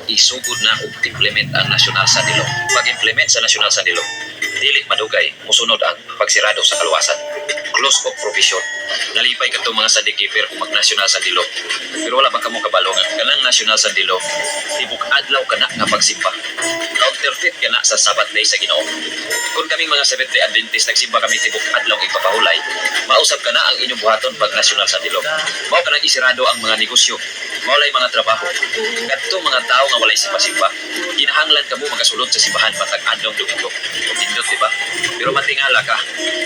isugod na og implement ang nasyonal sa dilo. Pag-implement sa nasyonal sa dilo, dili madugay musunod ang pagsirado sa kaluwasan. Close of provision. Nalipay ka mga sandikiper kung mag-nasyonal sa dilo. Pero wala ba kamo kabalongan? Kanang nasyonal sa dilo, tibok adlaw ka na nga pagsimba. Counterfeit ka na sa Sabbath day sa Ginoo. Kung kaming mga Seventh-day Adventist nagsimba kami tibok adlaw ipapahulay, mausab ka na ang inyong buhaton pag nasyonal sa dilo. Mao ka nang isirado ang mga negosyo. Maulay mga trabaho. Kadto mga tao nga walay simba-simba, kinahanglan kamo magasulod sa simbahan matag adlaw Domingo. Tindot, di ba? Pero matingala ka,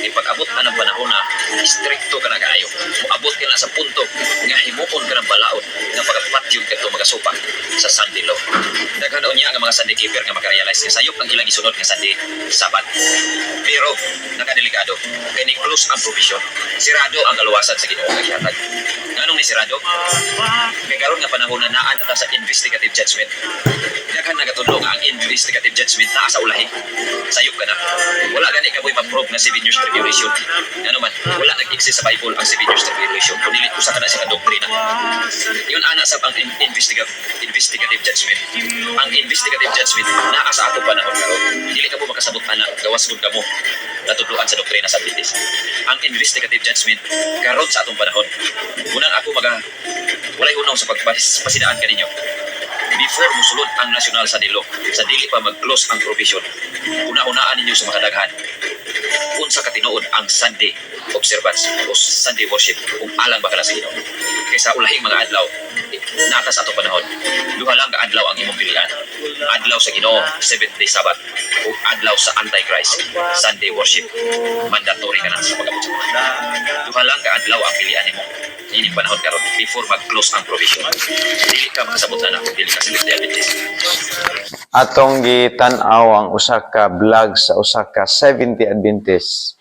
ipag-abot na ng panahon na stricto ka na kaayo. Moabot ka na sa punto nga himuon ka ng balaod nga pagpatyong ka ito magasupa sa Sunday law. Nagkanoon niya ang mga Sunday keeper nga makarealize nga sayop ang ilang isunod nga Sunday Sabat. Pero nakadelikado, kay ni close ang provision. Sirado ang kaluwasan sa Ginoo nga gihatag. Nganong ni sirado? Kay karon nga panahon na naa na sa investigative judgment. Daghan nagatudlo nga ang investigative judgment naa sa ulahi. Sayop ka na. Wala gani ka mo'y ma-prove na 7 years tribulation. Ano man, wala nag-exist sa Bible ang 7 years tribulation. Kung dili usa ka na sa doktrina. Yun ana sa ang investigative judgment. Ang investigative judgment naa sa ato panahon karon. Dili ka mo makasabot ana, gawas gud kamo natudloan sa doktrina sa Adventist. Ang investigative judgment karon sa atong panahon. Unang ako walay hunaw sa pagpasidaan kaninyo. Before musulod ang nasyonal sa dilo, sa dili pa mag-close ang provision, una-unaan ninyo sa makadaghan unsa ka tinuod ang Sunday observance o Sunday worship kung alang ba ka na sa Ginoo. Kaysa ulahing mga adlaw nata sa ato panahon, duha lang ka adlaw ang imong pilian. Adlaw sa Ginoo, 7th day Sabbath, o adlaw sa Antichrist, Sunday worship. Mandatory ka na sa pag-abot sa mga. Duha lang ka adlaw ang pilian nimo. Ining panahon karon before mag-close ang provision. Dili ka makasabot na dili ka Seventh-day Adventist. Atong gitan-aw ang usa ka vlog sa usa ka 70 Adventist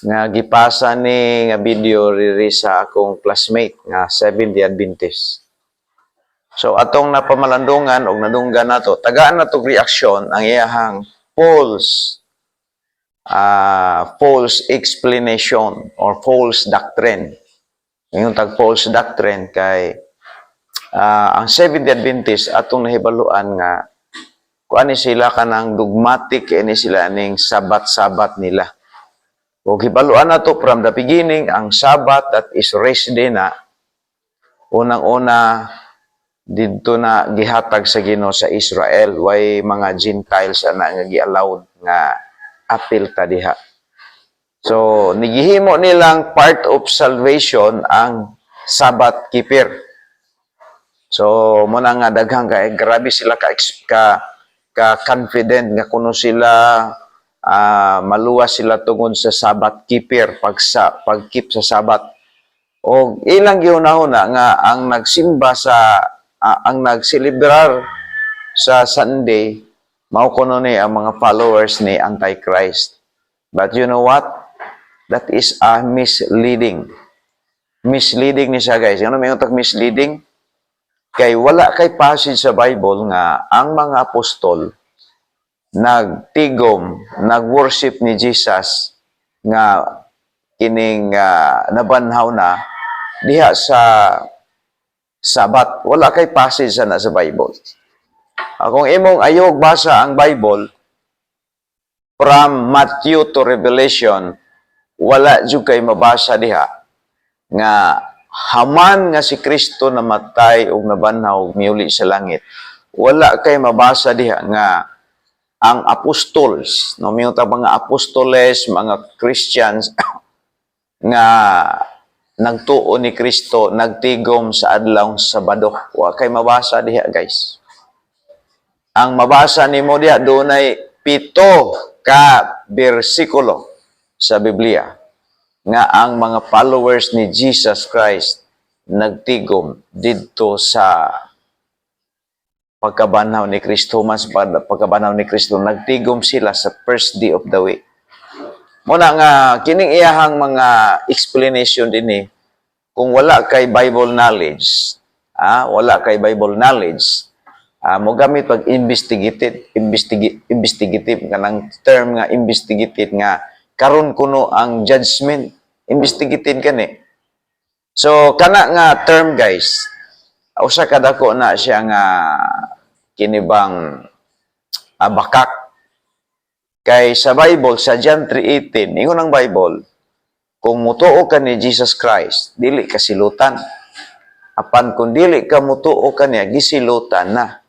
nga gipasa ni nga video riri sa akong classmate nga 70 Adventist. So atong napamalandungan og nadunggan nato, tagaan nato reaksyon ang iyahang false explanation or false doctrine. Yung tag-false doctrine kay ang 70 Adventist atong nahibaluan nga kuan ni sila kanang dogmatic ni sila ning sabat-sabat nila. O hibaluan nato from the beginning ang Sabat that is rest day na unang-una didto na gihatag sa Ginoo sa Israel, way mga Gentiles ana nga gi-allowed nga apil ta diha. So, nigihimo nilang part of salvation ang Sabbath keeper. So, muna nga daghang kay grabe sila ka confident nga kuno sila maluwas sila tungod sa Sabbath keeper pag-keep sa Sabbath. O ilang gihunahuna nga ang nagsimba sa ang nagselebrar sa Sunday mao kuno ni ang mga followers ni Antichrist. But you know what? That is misleading. Misleading ni siya, guys. Ano may utak misleading? Kay wala kay passage sa Bible nga ang mga apostol nagtigom, nagworship ni Jesus nga kining nabanhaw na diha sa Sabat. Wala kay passage na sa Bible. Kung imong ayog basa ang Bible from Matthew to Revelation, wala jud kay mabasa diha nga haman nga si Kristo namatay ug nabanhaw miuli sa langit. Wala kay mabasa diha nga ang apostles, no miyong mga apostoles, mga Christians nga nagtuo ni Kristo, nagtigom sa adlaw Sabado. Wa kay mabasa diha, guys. Ang mabasa nimo diha dunay 7 ka bersikulo sa Biblia nga ang mga followers ni Jesus Christ nagtigom didto sa pagkabanhaw ni Kristo. Mas pagkabanhaw ni Kristo, nagtigom sila sa first day of the week. Muna nga kining iyahang mga explanation dinhi, kung wala kay Bible knowledge, wala kay Bible knowledge, mo gamit pag investigative kanang term nga investigative nga karon kuno ang judgment investigative kani. So kana nga term, guys, usa ka dako na siya nga kinibang bakak. Kay sa Bible, sa John 3:18, ingon ang Bible, kung mutuo ka ni Jesus Christ, dili ka silutan. Apan kung dili ka mutuo ka niya, gisilutan na.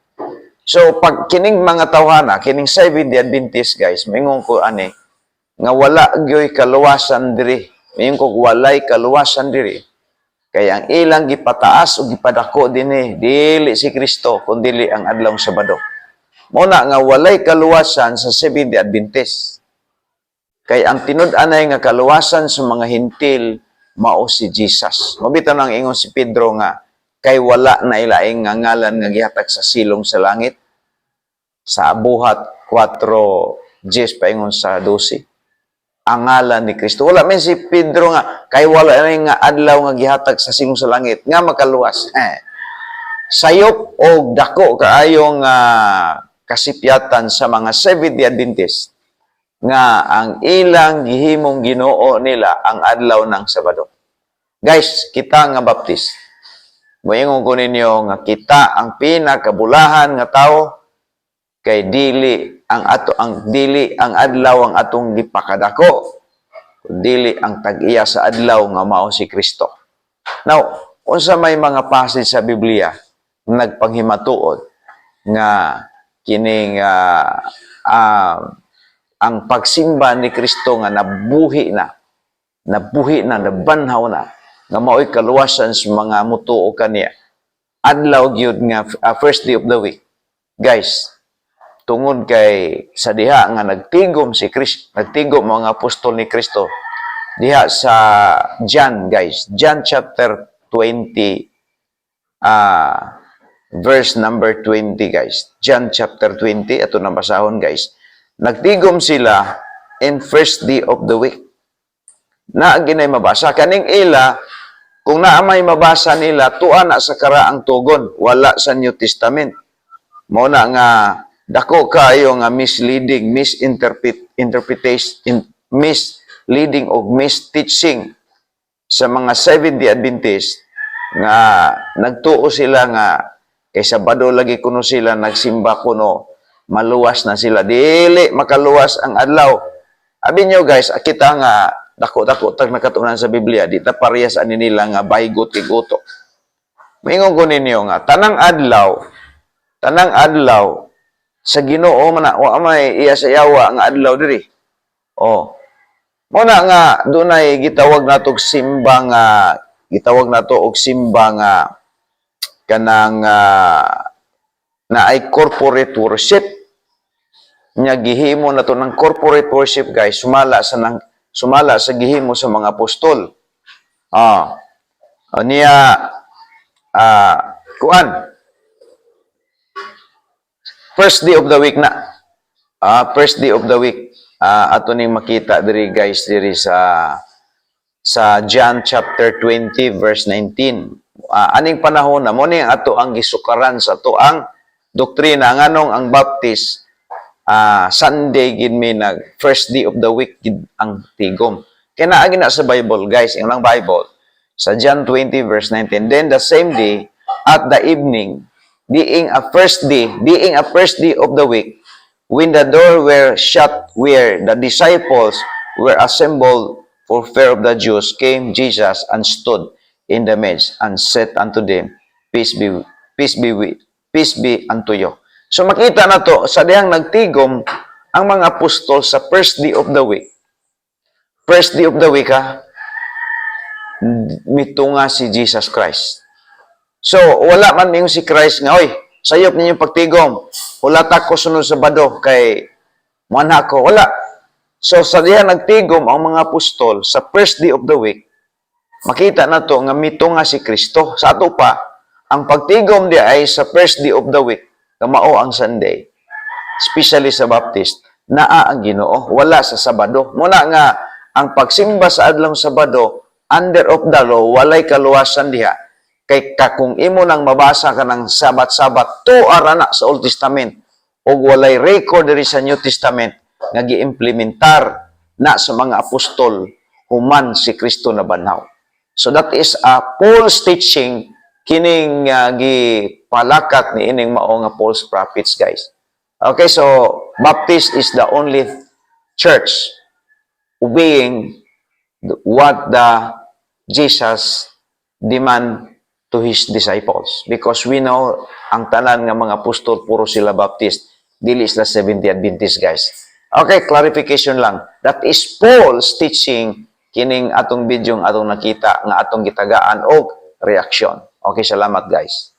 So, pag kining mga tawhana, kining Seventh-day Adventist, guys, mingon ko ani, nga wala gyoy kaluwasan diri. Mingon ko walay kaluwasan diri. Kaya ang ilang gipataas o gipadako dinhi, dili si Kristo, kundi ang adlawng Sabado. Muna nga walay kaluwasan sa Seventh-day Adventist. Kaya ang tinud-anay nga kaluwasan sa mga hintil mao si Jesus. Mabitaw nang ingon si Pedro nga kay wala na ilaing nga ngalan nga gihatag sa silong sa langit. Sa Buhat 4:10 paingon sa 12. Ang ngalan ni Kristo. Wala man si Pedro nga kay wala na nga adlaw nga gihatag sa silong sa langit nga makaluwas. Sayop o dako kaayong kasipyatan sa mga Seventh-day Adventist nga ang ilang gihimong Ginoo nila ang adlaw ng Sabado. Guys, kita nga Baptist, moingon ko ninyo nga kita ang pinakabulahan nga tao kay dili ang adlaw ang atong gipakadako, dili ang tag-iya sa adlaw nga mao si Kristo. Now, unsa may mga passage sa Biblia nagpanghimatuod nga kining ang pagsimba ni Kristo nga nabuhi na, nabanhaw na, nga mao'y kaluwasan sa mga mutuo kaniya. Adlaw gyud nga first day of the week. Guys, tungod kay sa diha nga nagtigom si Kristo, nagtigom mga apostol ni Kristo diha sa John, guys. John chapter 20 verse number 20, guys. John chapter 20, ato na basahon, guys. Nagtigom sila in first day of the week. Na ginay mabasa kaning ila, kung naa may mabasa nila tuwa na sa karaang tugon, wala sa New Testament. Mao na nga dako kayo nga misleading, misleading o misteaching sa mga Seventh-day Adventist nga nagtuo sila nga kay Sabado lagi kuno sila nagsimba kuno, maluwas na sila. Dili makaluwas ang adlaw. Abi nyo guys, kita nga dako-dako tag nakatunan sa Biblia, di ta parehas ani nila nga baygot kay goto. Mingon ko ninyo nga tanang adlaw sa Ginoo man wa may iya sa yawa nga adlaw diri. Oh. Muna nga dunay gitawag nato og simba nga kanang na ay corporate worship. Nya gihimo na to ng corporate worship, guys, sumala sa gihimo sa mga apostol. Kuan first day of the week na. First day of the week ato ning makita diri, guys, diri sa John chapter 20 verse 19. Aning panahon na mo ni ato ang gisukaran sa ato ang doktrina nganong ang Baptist Sunday gid mi nag first day of the week gid ang tigom. Kaya naagi na sa Bible, guys, ang Bible sa John 20 verse 19. Then the same day at the evening, being a first day of the week, when the door were shut where the disciples were assembled for fear of the Jews, came Jesus and stood in the midst and said unto them, peace be unto you. So makita na to sa dihang nagtigom ang mga apostol sa first day of the week. First day of the week, mitunga si Jesus Christ. So wala man mingon si Christ nga, oy, sayop ninyo pagtigom. Wala ta ko sunod sa Sabado kay muanha ko. Wala. So sa dihang nagtigom ang mga apostol sa first day of the week, makita na to nga mitunga si Kristo. Sa ato pa, ang pagtigom di ay sa first day of the week, kamao ang Sunday, especially sa Baptist, naa ang Ginoo, wala sa Sabado. Muna nga, ang pagsimba sa adlong Sabado, under of the law, walay kaluwasan diha. Kay kung imo nang mabasa ka ng Sabat-Sabat, tuara na sa Old Testament, o walay record diri sa New Testament, nga gi-implementar na sa mga apostol, human si Kristo na banhaw. So that is a false teaching kining gipalakat ni ining mao nga false prophets, guys. Okay, so Baptist is the only church obeying what the Jesus demand to his disciples, because we know ang tanan nga mga apostol puro sila Baptist, dili sila Seventh-day Adventist, guys. Okay, clarification lang. That is Paul's teaching kining atong video atong nakita nga atong gitagaan og reaction. Okay, salamat, guys.